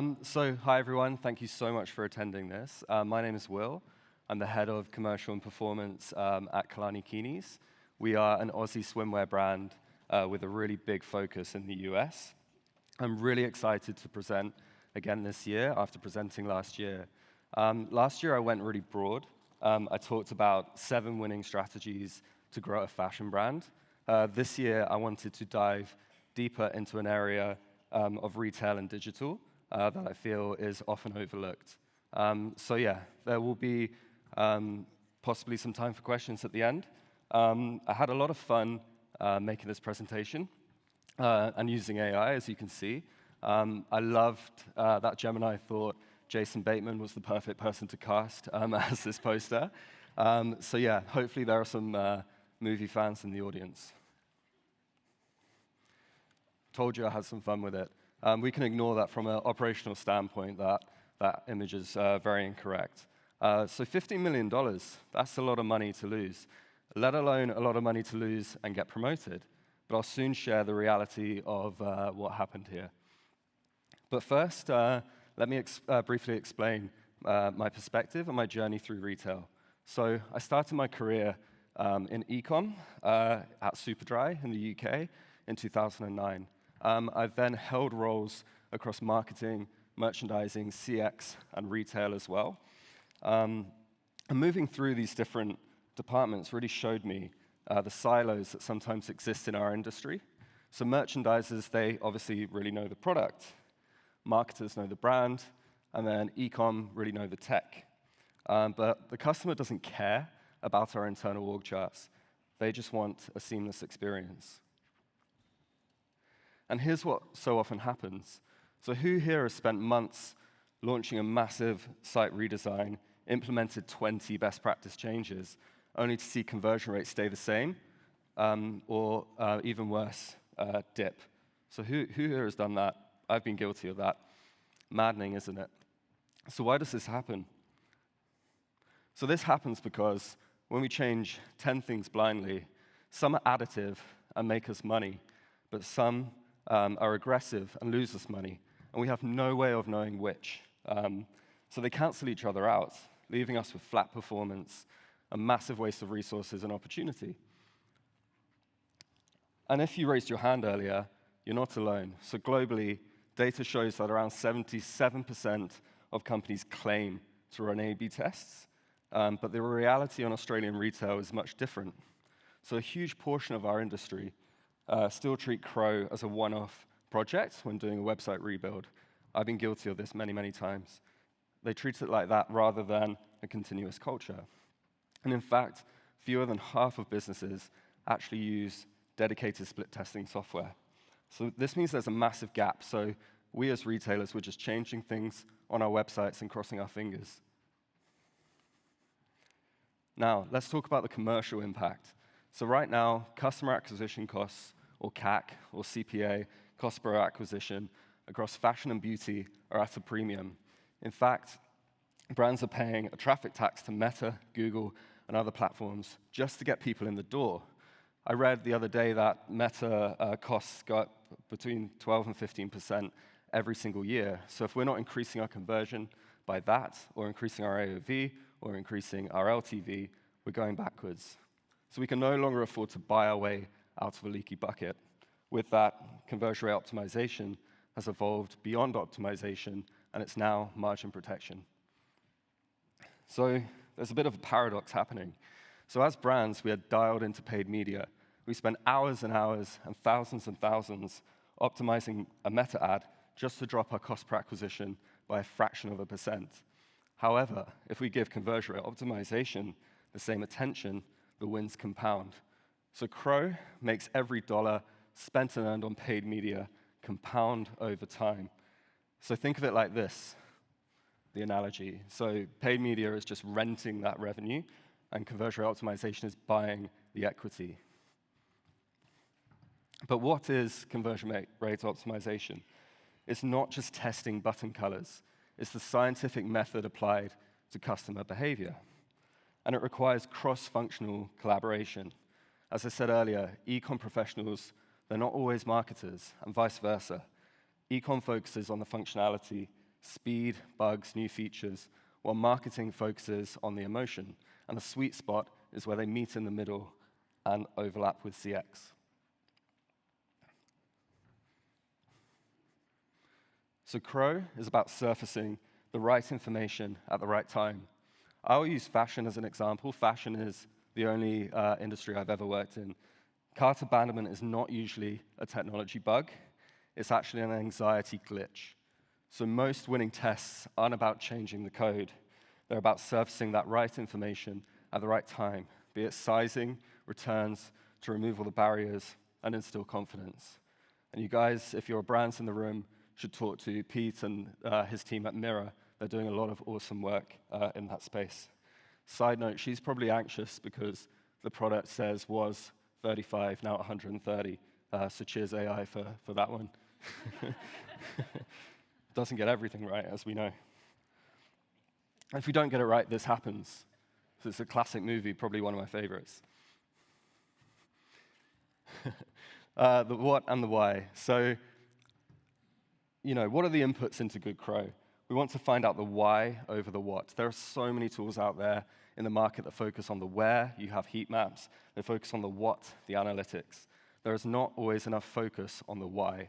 Hi everyone, thank you so much for attending this. My name is Will. I'm the head of commercial and performance at Kulani Kinis. We are an Aussie swimwear brand with a really big focus in the US. I'm really excited to present again this year after presenting last year. Last year I went really broad. I talked about 7 winning strategies to grow a fashion brand. This year I wanted to dive deeper into an area of retail and digital that I feel is often overlooked. There will be possibly some time for questions at the end. I had a lot of fun making this presentation and using AI, as you can see. I loved that Gemini thought Jason Bateman was the perfect person to cast as this poster. Hopefully there are some movie fans in the audience. Told you I had some fun with it. We can ignore that from an operational standpoint, that image is very incorrect. So $15 million, that's a lot of money to lose, let alone a lot of money to lose and get promoted. But I'll soon share the reality of what happened here. But first, let me briefly explain my perspective and my journey through retail. So I started my career in e-com at Superdry in the UK in 2009. I've then held roles across marketing, merchandising, CX, and retail as well. And moving through these different departments really showed me the silos that sometimes exist in our industry. So merchandisers, they obviously really know the product. Marketers know the brand. And then e-com really know the tech. But the customer doesn't care about our internal org charts. They just want a seamless experience. And here's what so often happens. So who here has spent months launching a massive site redesign, implemented 20 best practice changes, only to see conversion rates stay the same, or even worse, dip? So who here has done that? I've been guilty of that. Maddening, isn't it? So why does this happen? So this happens because when we change 10 things blindly, some are additive and make us money, but some are aggressive and lose us money, and we have no way of knowing which. So they cancel each other out, leaving us with flat performance, a massive waste of resources and opportunity. And if you raised your hand earlier, you're not alone. So globally, data shows that around 77% of companies claim to run A/B tests, but the reality on Australian retail is much different. So a huge portion of our industry still treat Crow as a one-off project when doing a website rebuild. I've been guilty of this many, many times. They treat it like that rather than a continuous culture. And in fact, fewer than half of businesses actually use dedicated split testing software. So this means there's a massive gap. So we as retailers, we're just changing things on our websites and crossing our fingers. Now, let's talk about the commercial impact. So right now, customer acquisition costs, or CAC, or CPA, cost per acquisition, across fashion and beauty are at a premium. In fact, brands are paying a traffic tax to Meta, Google, and other platforms just to get people in the door. I read the other day that Meta costs go up between 12 and 15% every single year. So if we're not increasing our conversion by that, or increasing our AOV, or increasing our LTV, we're going backwards. So we can no longer afford to buy our way out of a leaky bucket. With that, conversion rate optimization has evolved beyond optimization, and it's now margin protection. So there's a bit of a paradox happening. So as brands, we are dialed into paid media. We spend hours and hours and thousands optimizing a meta ad just to drop our cost per acquisition by a fraction of a percent. However, if we give conversion rate optimization the same attention, the wins compound. So Crow makes every dollar spent and earned on paid media compound over time. So think of it like this, the analogy. So paid media is just renting that revenue, and conversion rate optimization is buying the equity. But what is conversion rate optimization? It's not just testing button colors. It's the scientific method applied to customer behavior. And it requires cross-functional collaboration. As I said earlier, e-com professionals, they're not always marketers, and vice versa. E-com focuses on the functionality, speed, bugs, new features, while marketing focuses on the emotion. And the sweet spot is where they meet in the middle and overlap with CX. So Crow is about surfacing the right information at the right time. I'll use fashion as an example. Fashion is the only industry I've ever worked in. Cart abandonment is not usually a technology bug. It's actually an anxiety glitch. So most winning tests aren't about changing the code. They're about surfacing that right information at the right time, be it sizing, returns, to remove all the barriers and instill confidence. And you guys, if you're brands in the room, should talk to Pete and his team at Mirror. They're doing a lot of awesome work in that space. Side note, she's probably anxious because the product says was 35, now 130. So cheers AI for that one. Doesn't get everything right, as we know. If we don't get it right, this happens. So it's a classic movie, probably one of my favorites. The what and the why. So, what are the inputs into Good Crow? We want to find out the why over the what. There are so many tools out there in the market that focus on the where. You have heat maps. They focus on the what, the analytics. There is not always enough focus on the why.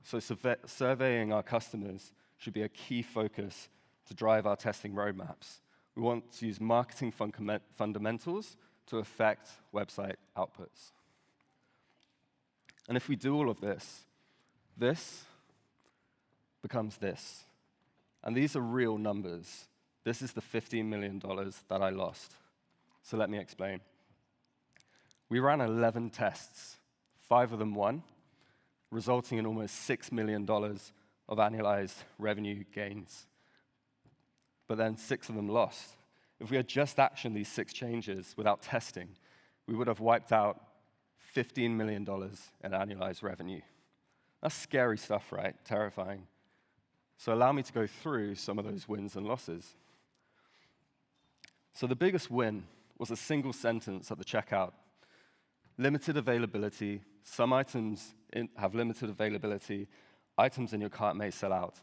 So surveying our customers should be a key focus to drive our testing roadmaps. We want to use marketing fundamentals to affect website outputs. And if we do all of this, this becomes this. And these are real numbers. This is the $15 million that I lost. So let me explain. We ran 11 tests. 5 of them won, resulting in almost $6 million of annualized revenue gains. But then 6 of them lost. If we had just actioned these 6 changes without testing, we would have wiped out $15 million in annualized revenue. That's scary stuff, right? Terrifying. So allow me to go through some of those wins and losses. So the biggest win was a single sentence at the checkout. Limited availability. Some items have limited availability. Items in your cart may sell out.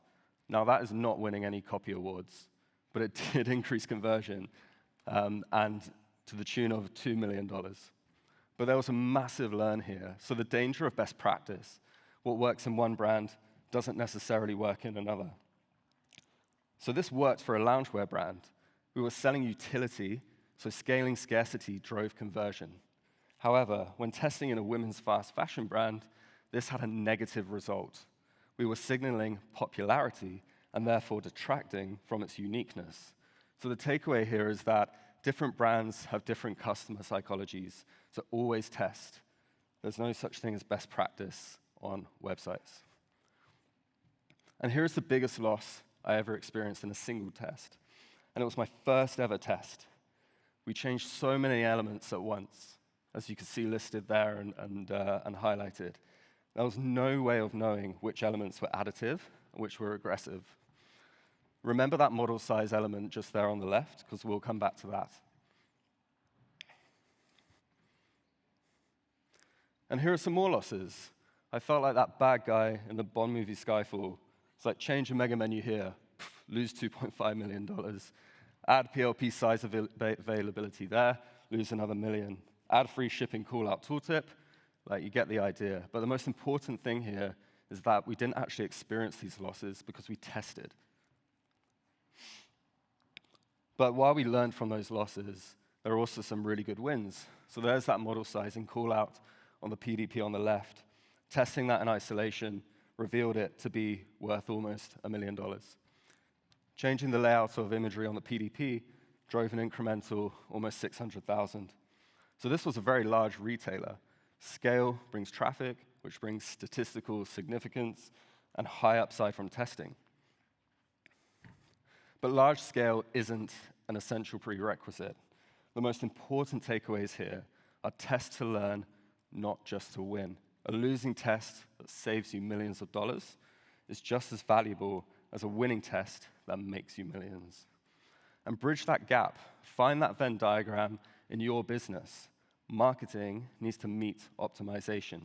Now, that is not winning any copy awards, but it did increase conversion, and to the tune of $2 million. But there was a massive learn here. So the danger of best practice, what works in one brand doesn't necessarily work in another. So this worked for a loungewear brand. We were selling utility, so scaling scarcity drove conversion. However, when testing in a women's fast fashion brand, this had a negative result. We were signaling popularity and therefore detracting from its uniqueness. So the takeaway here is that different brands have different customer psychologies, so always test. There's no such thing as best practice on websites. And here's the biggest loss I ever experienced in a single test. And it was my first ever test. We changed so many elements at once, as you can see listed there and highlighted. There was no way of knowing which elements were additive and which were regressive. Remember that model size element just there on the left, because we'll come back to that. And here are some more losses. I felt like that bad guy in the Bond movie Skyfall. It's like, change your mega menu here, lose $2.5 million. Add PLP size availability there, lose another $1 million. Add free shipping call-out tooltip, like you get the idea. But the most important thing here is that we didn't actually experience these losses because we tested. But while we learned from those losses, there are also some really good wins. So there's that model sizing call-out on the PDP on the left. Testing that in isolation revealed it to be worth almost $1 million. Changing the layout of imagery on the PDP drove an incremental almost $600,000. So this was a very large retailer. Scale brings traffic, which brings statistical significance and high upside from testing. But large scale isn't an essential prerequisite. The most important takeaways here are test to learn, not just to win. A losing test that saves you millions of dollars is just as valuable as a winning test that makes you millions. And bridge that gap. Find that Venn diagram in your business. Marketing needs to meet optimization.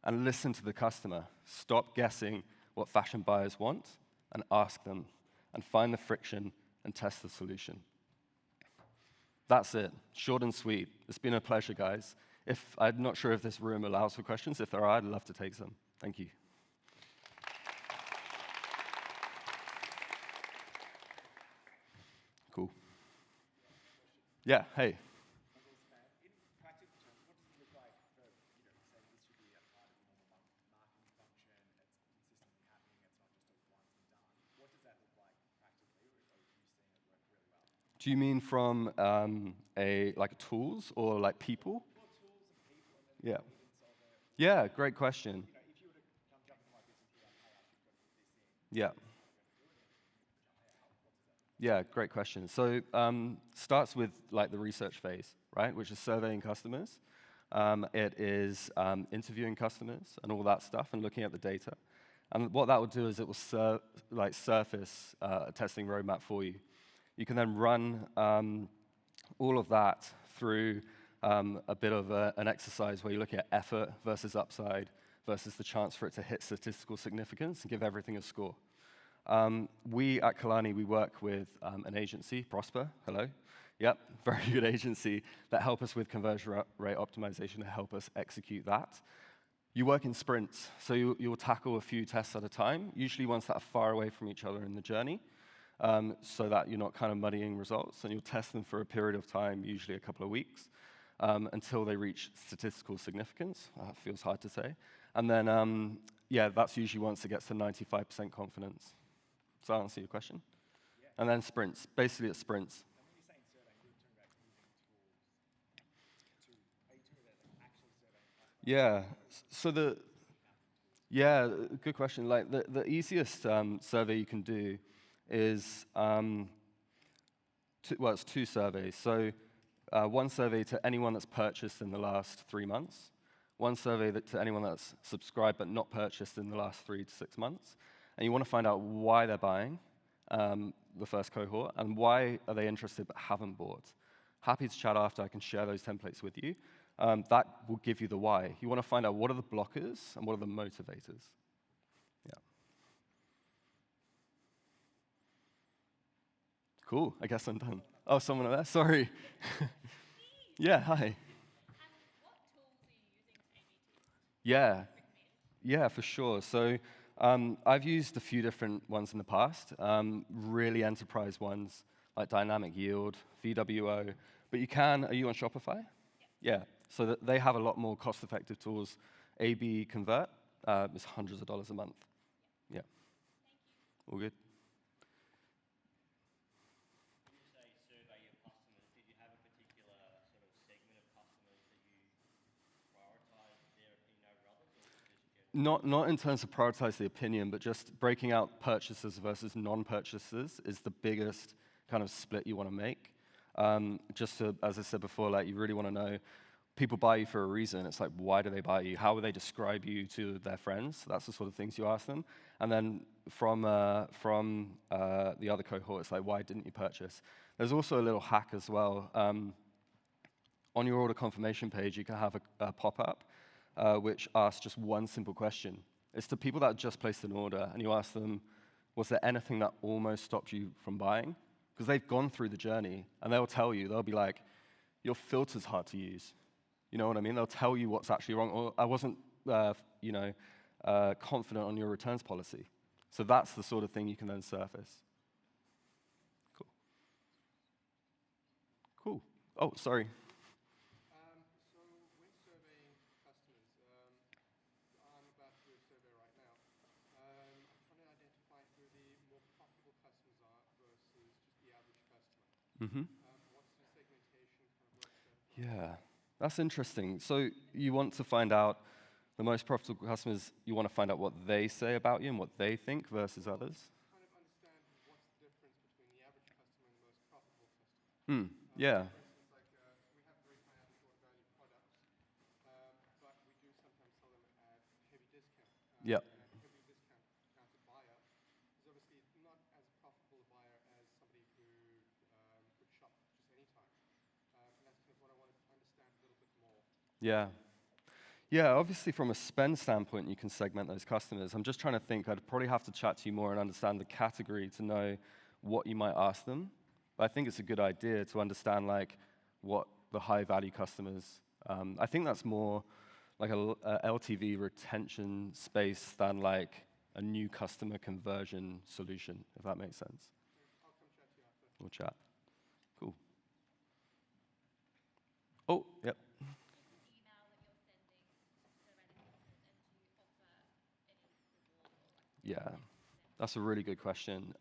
And listen to the customer. Stop guessing what fashion buyers want and ask them, and find the friction and test the solution. That's it, short and sweet. It's been a pleasure, guys. I'm not sure if this room allows for questions. If there are, I'd love to take some. Thank you. Cool. Yeah, hey. Do you mean from like tools or like people? Yeah. Yeah, great question. Yeah. Yeah, great question. So starts with like the research phase, right, which is surveying customers. It is interviewing customers and all that stuff and looking at the data. And what that will do is it will surface a testing roadmap for you. You can then run all of that through a bit of an exercise where you're looking at effort versus upside versus the chance for it to hit statistical significance and give everything a score. We at Kulani, we work with an agency, Prosper, hello. Yep, very good agency that help us with conversion rate optimization to help us execute that. You work in sprints, so you'll tackle a few tests at a time, usually ones that are far away from each other in the journey, so that you're not kind of muddying results, and you'll test them for a period of time, usually a couple of weeks, until they reach statistical significance. That feels hard to say. And then, yeah, that's usually once it gets to 95% confidence. Does that answer your question? Yeah. And then sprints. Basically, it's sprints. And when you're saying surveying, you're talking about using tools are you talking about like actual surveying? Yeah. Good question. Like the easiest survey you can do is, it's 2 surveys. So one survey to anyone that's purchased in the last 3 months, one survey to anyone that's subscribed but not purchased in the last 3 to 6 months. And you want to find out why they're buying, the first cohort, and why are they interested but haven't bought. Happy to chat after. I can share those templates with you. That will give you the why. You want to find out what are the blockers and what are the motivators. Yeah. Cool. I guess I'm done. Oh, someone there? Sorry. Yeah, hi. What tools are you using to A/B Yeah. Yeah, for sure. So I've used a few different ones in the past, really enterprise ones like Dynamic Yield, VWO. But are you on Shopify? Yeah. So they have a lot more cost-effective tools. A/B Convert is hundreds of dollars a month. Yeah. Thank you. All good. When you say survey your customers, did you have a particular sort of segment of customers that you prioritize their opinion over others, or was it just general? Not in terms of prioritize the opinion, but just breaking out purchasers versus non-purchasers is the biggest kind of split you want to make. As I said before, like you really want to know, people buy you for a reason. It's like, why do they buy you? How would they describe you to their friends? That's the sort of things you ask them. And then from the other cohort, it's like, why didn't you purchase? There's also a little hack as well. On your order confirmation page, you can have a pop-up which asks just one simple question. It's to people that just placed an order, and you ask them, was there anything that almost stopped you from buying? Because they've gone through the journey, and they'll tell you, they'll be like, your filter's hard to use. You know what I mean? They'll tell you what's actually wrong, or I wasn't confident on your returns policy. So that's the sort of thing you can then surface. Cool. Cool. Oh, sorry. So when surveying customers, I'm about to do a survey right now. I'm trying to identify who the more profitable customers are versus just the average customer. Mm-hmm. What's the segmentation kind of work that? Yeah. That's interesting. So you want to find out the most profitable customers, you want to find out what they say about you and what they think versus others? Kind of understand what's the difference between the average customer and the most profitable customer. Yeah. For instance, like we have very high average order value products, but we do sometimes sell them at heavy discount. Yeah. And a heavy discounted buyer is obviously not as profitable a buyer as somebody who could shop just any time. And that's kind of what I wanted to understand a little bit more. Yeah. Yeah, obviously from a spend standpoint, you can segment those customers. I'm just trying to think, I'd probably have to chat to you more and understand the category to know what you might ask them. But I think it's a good idea to understand like what the high value customers, I think that's more like a LTV retention space than like a new customer conversion solution, if that makes sense. I'll come chat to you after. We'll chat. Cool. Oh, yep. Email that you're sending survey customers, and do you offer any reward or like Yeah, that's a really good question.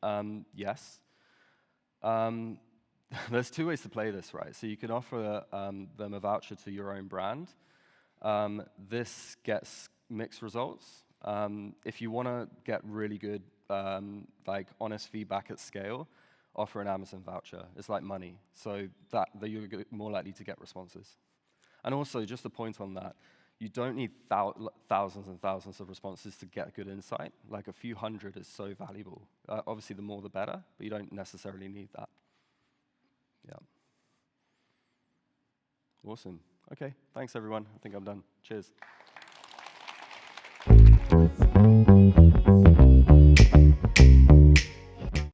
Yes. There's two ways to play this, right? So you can offer them a voucher to your own brand. This gets mixed results. If you want to get really good, like honest feedback at scale, offer an Amazon voucher. It's like money, so that you're more likely to get responses. And also, just a point on that, you don't need thousands and thousands of responses to get good insight. Like a few hundred is so valuable. Obviously, the more the better, but you don't necessarily need that. Yeah. Awesome. Okay, thanks everyone. I think I'm done. Cheers.